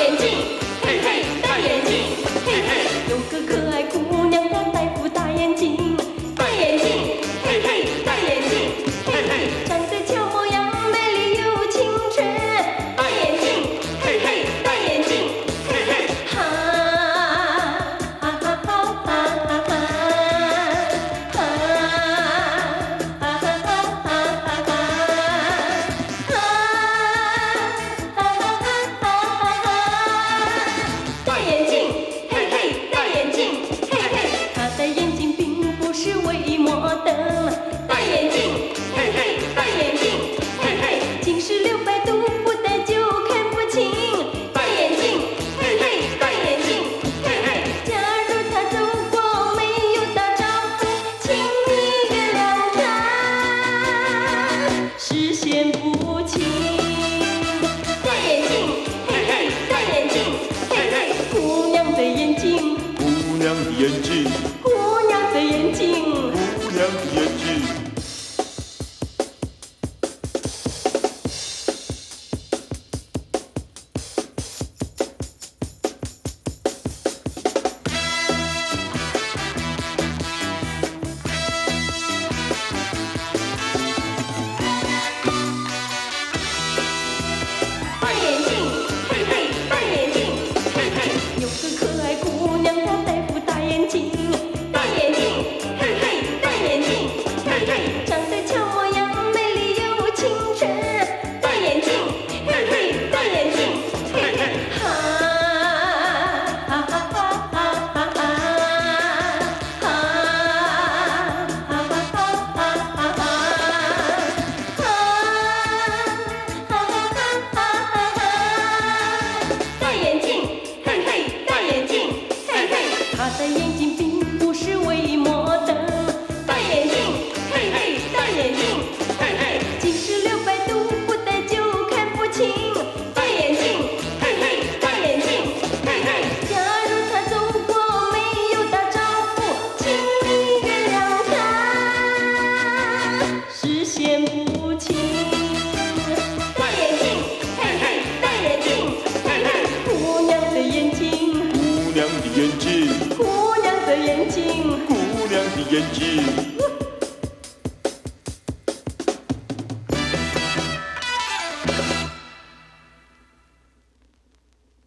眼镜，嘿嘿，戴眼镜，嘿嘿。有个可爱姑娘，她戴副大眼镜，戴眼镜，嘿嘿，戴眼镜，嘿嘿。长得俏模样，美丽又清纯，戴眼镜，嘿嘿，戴眼镜，嘿嘿。哈哈哈哈哈哈哈哈，哈哈哈哈哈哈。戴眼镜，嘿嘿，戴眼镜，嘿嘿。他的眼睛并不是微摩登，戴眼镜，嘿嘿，戴眼镜，嘿嘿。近视600度不戴就看不清，戴眼镜，嘿嘿，戴眼镜，嘿嘿。假如他走过没有打招呼，请你原谅他视线不清。戴眼镜，嘿嘿，戴眼镜，嘿嘿。姑娘的眼睛，姑娘的眼睛，姑娘的眼睛，姑娘的眼睛。戴眼镜，嘿嘿，戴眼镜，嘿嘿。有个可爱姑娘，她戴副大眼镜，戴眼镜，嘿嘿，戴眼镜，嘿嘿。长得俏模样，美丽又清纯，戴眼镜，嘿嘿，戴眼镜，嘿嘿。哈哈哈哈哈哈哈，哈哈哈哈哈哈，戴眼镜，嘿嘿，戴眼镜，嘿嘿。他的眼睛并不是微摩登，戴眼镜，嘿嘿，戴眼镜，嘿嘿。近视600度不戴就看不清，戴眼镜，嘿嘿，戴眼镜，嘿嘿。假如他走过没有打招呼，请你原谅他视线不清。戴眼镜，嘿嘿，戴眼镜，嘿嘿。姑娘的眼睛，姑娘的眼睛，姑娘的眼睛，姑娘的眼睛。